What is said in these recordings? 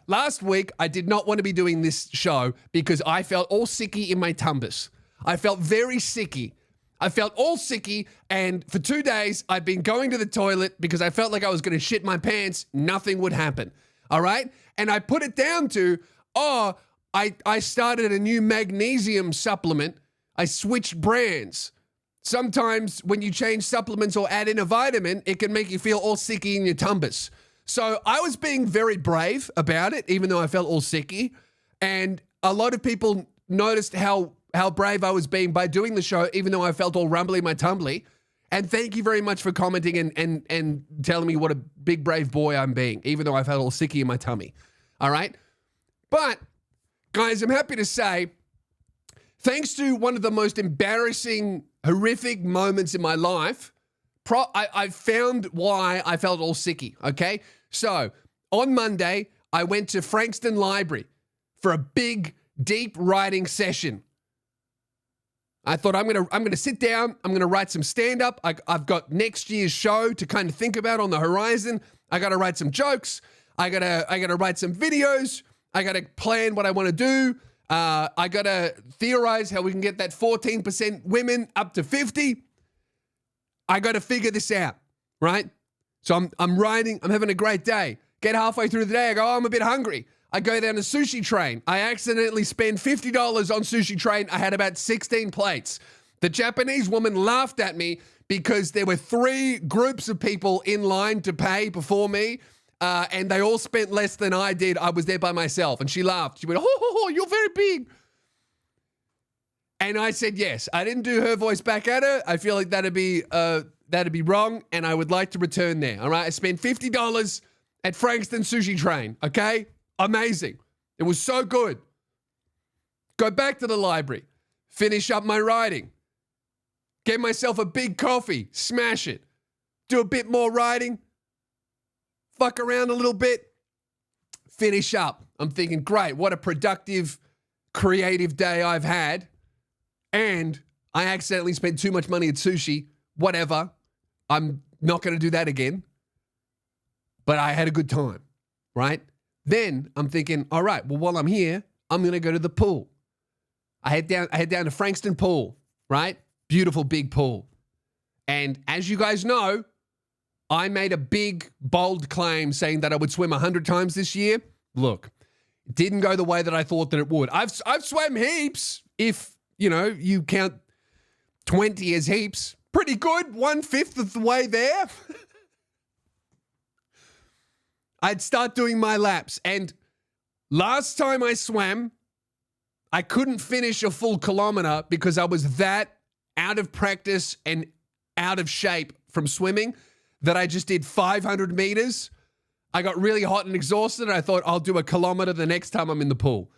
last week, I did not want to be doing this show because I felt all sicky in my tumbus. I felt very sicky. I felt all sicky, and for 2 days, I've been going to the toilet because I felt like I was going to shit my pants. Nothing would happen. All right? And I put it down to, I started a new magnesium supplement. I switched brands. Sometimes when you change supplements or add in a vitamin, it can make you feel all sicky in your tumbus. So I was being very brave about it, even though I felt all sicky. And a lot of people noticed how brave I was being by doing the show, even though I felt all rumbly my tumbly. And thank you very much for commenting and telling me what a big brave boy I'm being, even though I felt all sicky in my tummy. All right? But, guys, I'm happy to say, thanks to one of the most embarrassing, horrific moments in my life, I found why I felt all sicky, okay? So, on Monday, I went to Frankston Library for a big, deep writing session. I thought I'm gonna sit down, I'm gonna write some stand-up. I've got next year's show to kind of think about on the horizon. I gotta write some jokes. I gotta write some videos. I gotta plan what I want to do. I gotta theorize how we can get that 14% women up to 50. I gotta figure this out, right? So I'm writing, I'm having a great day. Get halfway through the day, I go, I'm a bit hungry. I go down to Sushi Train. I accidentally spend $50 on Sushi Train. I had about 16 plates. The Japanese woman laughed at me because there were 3 groups of people in line to pay before me, and they all spent less than I did. I was there by myself, and she laughed. She went, oh, you're very big. And I said yes. I didn't do her voice back at her. I feel like that'd be wrong, and I would like to return there. All right, I spent $50 at Frankston Sushi Train. Okay, amazing. It was so good. Go back to the library, finish up my writing, get myself a big coffee, smash it, do a bit more writing, fuck around a little bit, finish up. I'm thinking, great, what a productive, creative day I've had. And I accidentally spent too much money at sushi. Whatever. I'm not going to do that again. But I had a good time, right? Then I'm thinking, all right, well, while I'm here, I'm going to go to the pool. I head down to Frankston Pool, right? Beautiful big pool. And as you guys know, I made a big, bold claim saying that I would swim 100 times this year. Look, it didn't go the way that I thought that it would. I've swam heaps, if, you know, you count 20 as heaps. Pretty good, 1/5 of the way there. I'd start doing my laps. And last time I swam, I couldn't finish a full kilometer because I was that out of practice and out of shape from swimming that I just did 500 meters. I got really hot and exhausted, and I thought I'll do a kilometer the next time I'm in the pool.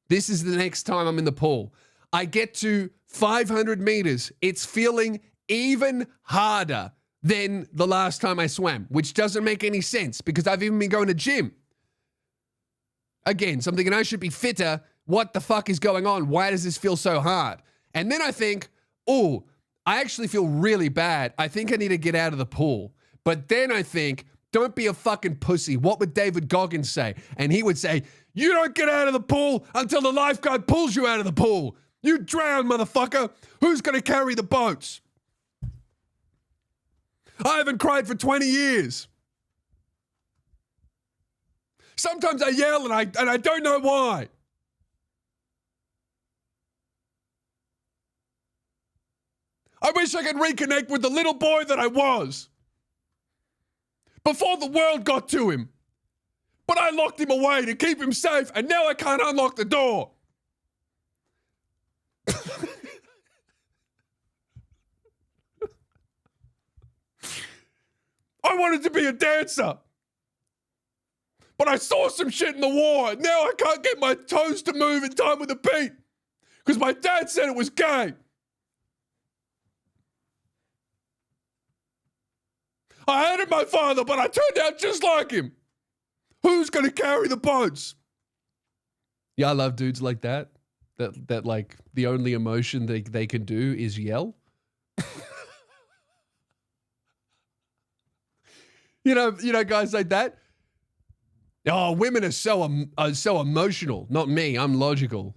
This is the next time I'm in the pool. I get to 500 meters. It's feeling even harder than the last time I swam, which doesn't make any sense because I've even been going to gym. Again, so I'm thinking I should be fitter. What the fuck is going on? Why does this feel so hard? And then I think, oh, I actually feel really bad. I think I need to get out of the pool. But then I think, don't be a fucking pussy. What would David Goggins say? And he would say, you don't get out of the pool until the lifeguard pulls you out of the pool. You drown, motherfucker. Who's going to carry the boats? I haven't cried for 20 years. Sometimes I yell and I don't know why. I wish I could reconnect with the little boy that I was before the world got to him. But I locked him away to keep him safe, and now I can't unlock the door. I wanted to be a dancer, but I saw some shit in the war. Now I can't get my toes to move in time with the beat because my dad said it was gay. I hated my father, but I turned out just like him. Who's going to carry the boats? Yeah, I love dudes like that. That like the only emotion they can do is yell. You know, guys like that. Oh, women are so emotional. Not me. I'm logical.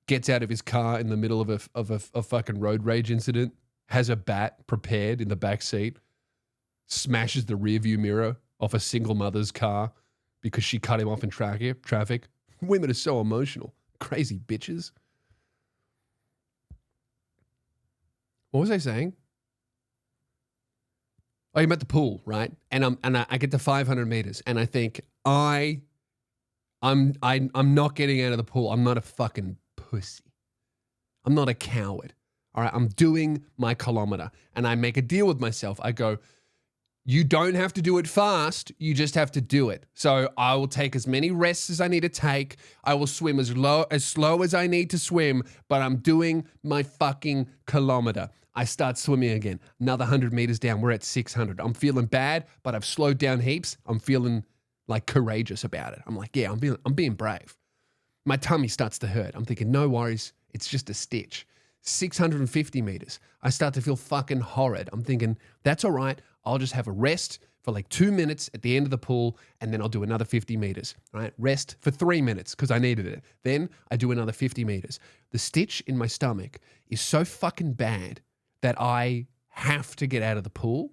Gets out of his car in the middle of a fucking road rage incident. Has a bat prepared in the back seat. Smashes the rearview mirror off a single mother's car because she cut him off in traffic. Women are so emotional. Crazy bitches. What was I saying? Oh, I'm at the pool, right? And I get to 500 meters, and I think I'm not getting out of the pool. I'm not a fucking pussy. I'm not a coward. All right, I'm doing my kilometer, and I make a deal with myself. I go, you don't have to do it fast. You just have to do it. So I will take as many rests as I need to take. I will swim as slow as I need to swim, but I'm doing my fucking kilometer. I start swimming again. Another 100 meters down. We're at 600. I'm feeling bad, but I've slowed down heaps. I'm feeling like courageous about it. I'm like, yeah, I'm being brave. My tummy starts to hurt. I'm thinking, no worries. It's just a stitch. 650 meters. I start to feel fucking horrid. I'm thinking, that's all right. I'll just have a rest for like 2 minutes at the end of the pool, and then I'll do another 50 meters, right? Rest for 3 minutes because I needed it. Then I do another 50 meters. The stitch in my stomach is so fucking bad that I have to get out of the pool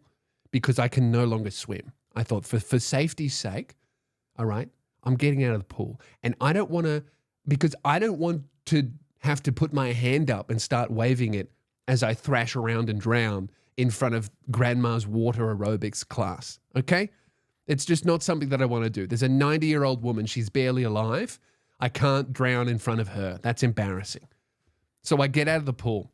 because I can no longer swim. I thought for safety's sake, all right, I'm getting out of the pool. And I don't want to, because I don't want to have to put my hand up and start waving it as I thrash around and drown in front of grandma's water aerobics class, okay? It's just not something that I want to do. There's a 90-year-old woman. She's barely alive. I can't drown in front of her. That's embarrassing. So I get out of the pool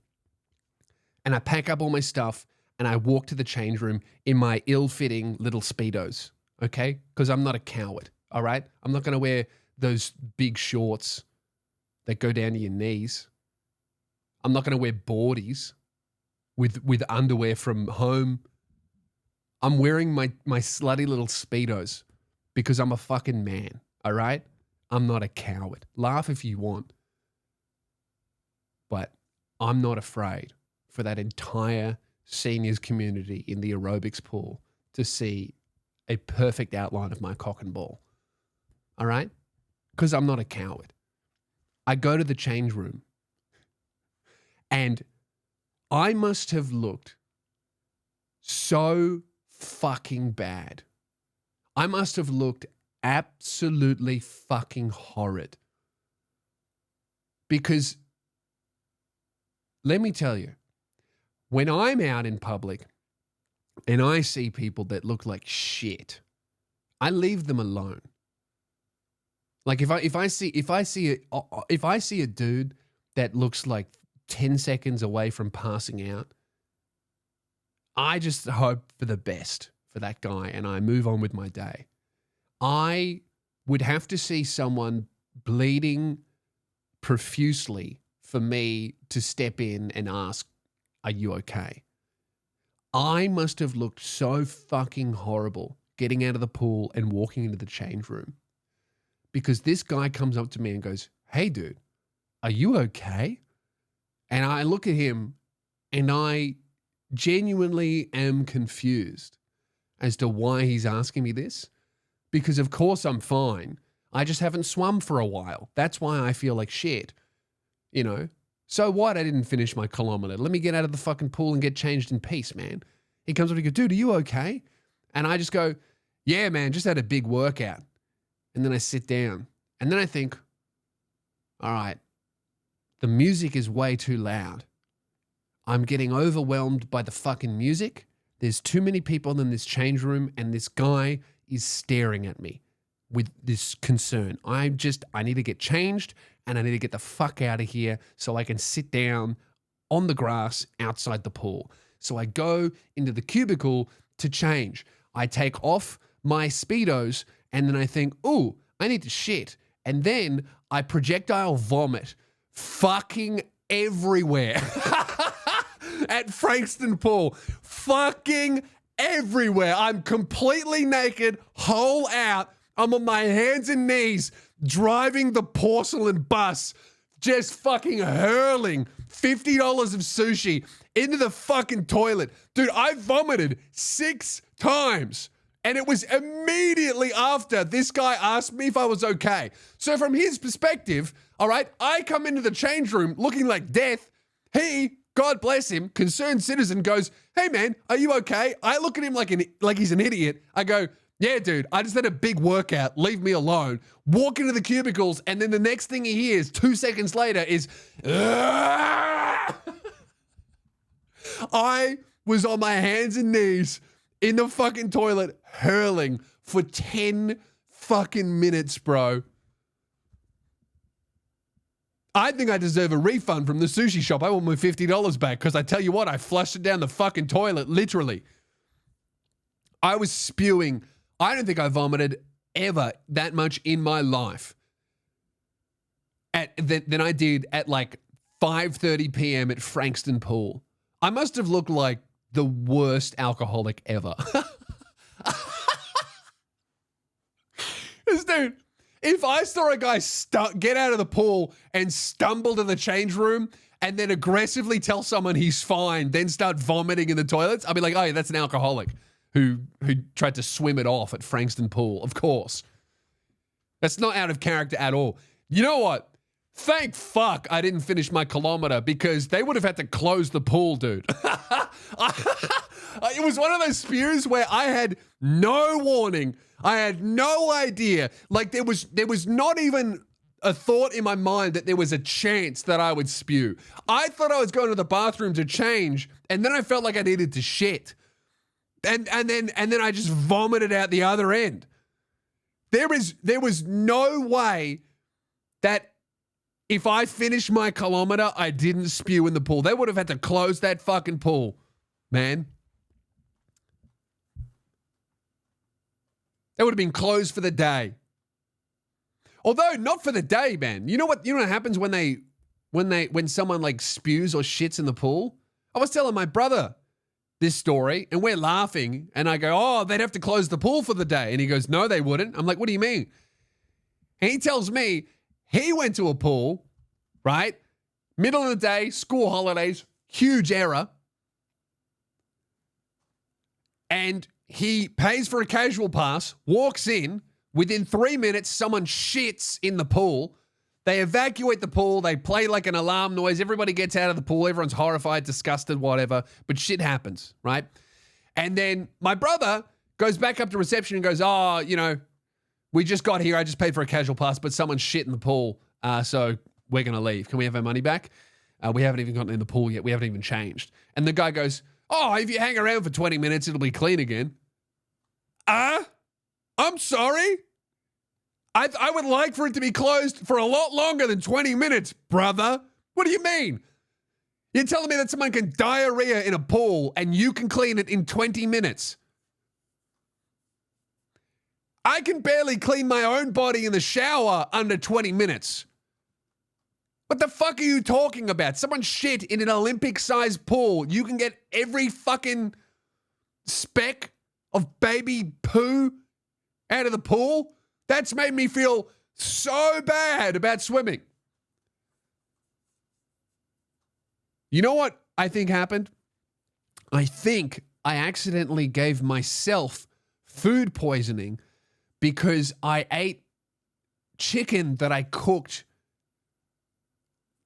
and I pack up all my stuff and I walk to the change room in my ill-fitting little Speedos, okay? Because I'm not a coward, all right? I'm not going to wear those big shorts that go down to your knees. I'm not going to wear boardies with underwear from home. I'm wearing my slutty little Speedos because I'm a fucking man, all right? I'm not a coward. Laugh if you want. But I'm not afraid for that entire seniors community in the aerobics pool to see a perfect outline of my cock and ball, all right? Because I'm not a coward. I go to the change room and I must have looked so fucking bad. I must have looked absolutely fucking horrid. Because let me tell you, when I'm out in public and I see people that look like shit, I leave them alone. Like if I see a dude that looks like 10 seconds away from passing out, I just hope for the best for that guy and I move on with my day. I would have to see someone bleeding profusely for me to step in and ask, are you okay? I must have looked so fucking horrible getting out of the pool and walking into the change room because this guy comes up to me and goes, hey dude, are you okay? And I look at him and I genuinely am confused as to why he's asking me this, because of course I'm fine. I just haven't swum for a while. That's why I feel like shit, you know? So what? I didn't finish my kilometer. Let me get out of the fucking pool and get changed in peace, man. He comes up and goes, dude, are you okay? And I just go, yeah, man, just had a big workout. And then I sit down and then I think, all right, the music is way too loud. I'm getting overwhelmed by the fucking music. There's too many people in this change room and this guy is staring at me with this concern. I need to get changed and I need to get the fuck out of here so I can sit down on the grass outside the pool. So I go into the cubicle to change. I take off my Speedos and then I think, ooh, I need to shit. And then I projectile vomit fucking everywhere at Frankston Pool. Fucking everywhere. I'm completely naked, whole out. I'm on my hands and knees driving the porcelain bus, just fucking hurling $50 of sushi into the fucking toilet. Dude, I vomited 6 times And it was immediately after this guy asked me if I was okay. So from his perspective, all right, I come into the change room looking like death. He, God bless him, concerned citizen, goes, "Hey man, are you okay?" I look at him like he's an idiot. I go, "Yeah, dude, I just had a big workout. Leave me alone." Walk into the cubicles, and then the next thing he hears 2 seconds later is, "Aah!" I was on my hands and knees in the fucking toilet hurling for 10 fucking minutes, bro. I think I deserve a refund from the sushi shop. I want my $50 back because I tell you what, I flushed it down the fucking toilet, literally. I was spewing. I don't think I vomited ever that much in my life than I did at like 5:30 p.m. at Frankston Pool. I must have looked like the worst alcoholic ever. Dude, if I saw a guy get out of the pool and stumble to the change room and then aggressively tell someone he's fine, then start vomiting in the toilets, I'd be like, oh, yeah, that's an alcoholic who tried to swim it off at Frankston Pool, of course. That's not out of character at all. You know what? Thank fuck I didn't finish my kilometer because they would have had to close the pool, dude. It was one of those spews where I had no warning. I had no idea. Like there was not even a thought in my mind that there was a chance that I would spew. I thought I was going to the bathroom to change, and then I felt like I needed to shit. And then I just vomited out the other end. There was no way that if I finished my kilometer, I didn't spew in the pool. They would have had to close that fucking pool, man. They would have been closed for the day. Although not for the day, man. You know what happens when someone like spews or shits in the pool? I was telling my brother this story and we're laughing and I go, "Oh, they'd have to close the pool for the day." And he goes, "No, they wouldn't." I'm like, "What do you mean?" And he tells me he went to a pool, right? Middle of the day, school holidays, huge error. And he pays for a casual pass, walks in. Within 3 minutes, someone shits in the pool. They evacuate the pool. They play like an alarm noise. Everybody gets out of the pool. Everyone's horrified, disgusted, whatever. But shit happens, right? And then my brother goes back up to reception and goes, "Oh, we just got here. I just paid for a casual pass, but someone shit in the pool. So we're going to leave. Can we have our money back? We haven't even gotten in the pool yet. We haven't even changed." And the guy goes, "Oh, if you hang around for 20 minutes, it'll be clean again." I'm sorry. I would like for it to be closed for a lot longer than 20 minutes, brother. What do you mean? You're telling me that someone can diarrhea in a pool and you can clean it in 20 minutes? I can barely clean my own body in the shower under 20 minutes. What the fuck are you talking about? Someone shit in an Olympic-sized pool. You can get every fucking speck of baby poo out of the pool? That's made me feel so bad about swimming. You know what I think happened? I think I accidentally gave myself food poisoning because I ate chicken that I cooked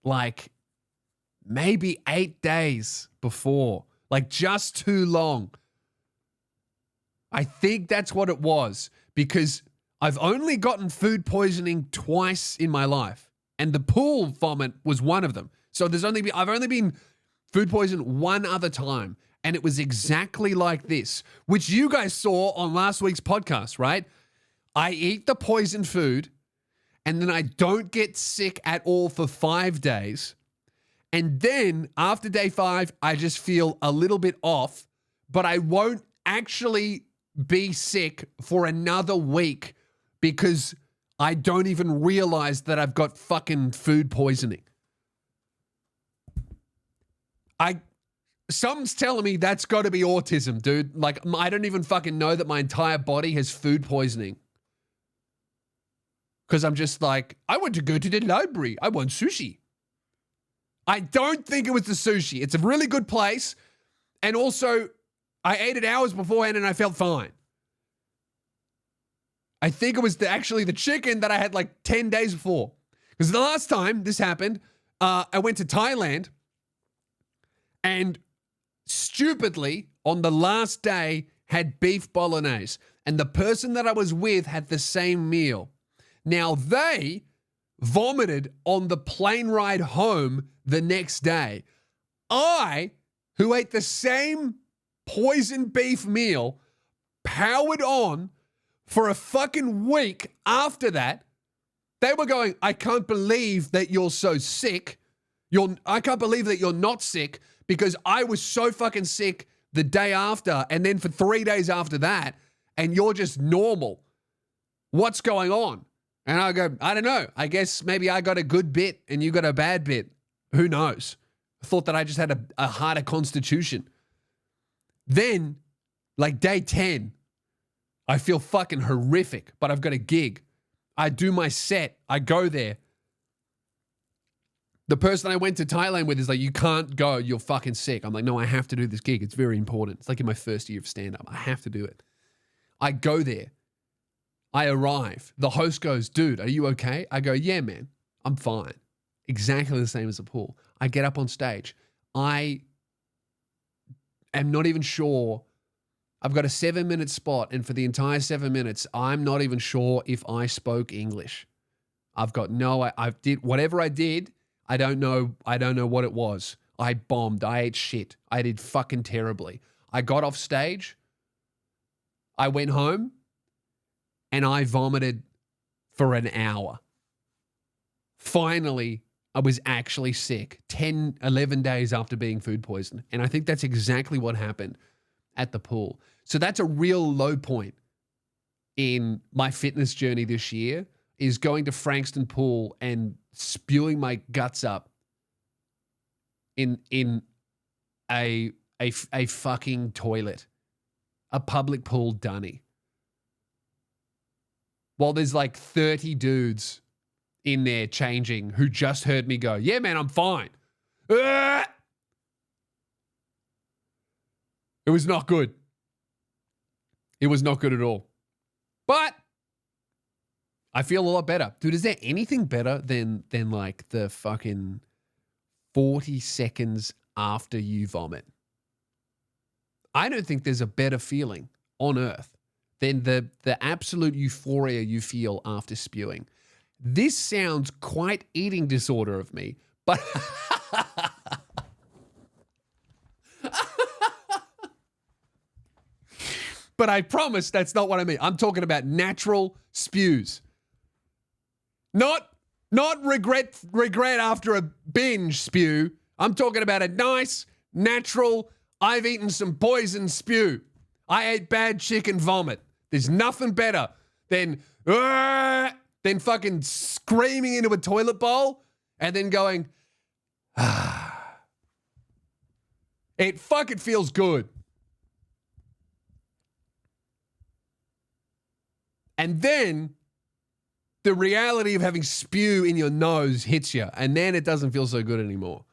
like maybe 8 days before, like just too long. I think that's what it was because I've only gotten food poisoning twice in my life, and the pool vomit was one of them. So I've only been food poisoned one other time, and it was exactly like this, which you guys saw on last week's podcast, right? I eat the poisoned food, and then I don't get sick at all for 5 days, and then after day 5, I just feel a little bit off, but I won't actually be sick for another week because I don't even realize that I've got fucking food poisoning. Someone's telling me that's got to be autism, dude. Like, I don't even fucking know that my entire body has food poisoning. Because I'm just like, I want to go to the library. I want sushi. I don't think it was the sushi. It's a really good place. And also, I ate it hours beforehand and I felt fine. I think it was actually the chicken that I had like 10 days before. Because the last time this happened, I went to Thailand and stupidly on the last day had beef bolognese. And the person that I was with had the same meal. Now they vomited on the plane ride home the next day. I, who ate the same poison beef meal, powered on for a fucking week after that. They were going, I can't believe that you're so sick. I can't believe that you're not sick, because I was so fucking sick the day after and then for 3 days after that, and you're just normal. What's going on? And I go, I don't know. I guess maybe I got a good bit and you got a bad bit. Who knows? I thought that I just had a harder constitution. Then, like day 10, I feel fucking horrific, but I've got a gig. I do my set. I go there. The person I went to Thailand with is like, you can't go. You're fucking sick. I'm like, no, I have to do this gig. It's very important. It's like in my first year of stand-up. I have to do it. I go there. I arrive. The host goes, dude, are you okay? I go, yeah, man, I'm fine. Exactly the same as the pool. I get up on stage. I am not even sure. I've got a 7-minute spot, and for the entire 7 minutes, I'm not even sure if I spoke English. I've got I did whatever I did. I don't know what it was. I bombed. I ate shit. I did fucking terribly. I got off stage. I went home and I vomited for an hour. Finally, I was actually sick 10, 11 days after being food poisoned. And I think that's exactly what happened at the pool. So that's a real low point in my fitness journey this year, is going to Frankston Pool and spewing my guts up in a fucking toilet, a public pool dunny. While there's like 30 dudes in there changing who just heard me go, yeah, man, I'm fine. It was not good. It was not good at all. But I feel a lot better. Dude, is there anything better than like the fucking 40 seconds after you vomit? I don't think there's a better feeling on earth than the absolute euphoria you feel after spewing. This sounds quite eating disorder of me, but but I promise that's not what I mean. I'm talking about natural spews. Not regret after a binge spew. I'm talking about a nice, natural, I've eaten some poison spew. I ate bad chicken vomit. There's nothing better than fucking screaming into a toilet bowl and then going, It fucking feels good. And then the reality of having spew in your nose hits you, and then it doesn't feel so good anymore.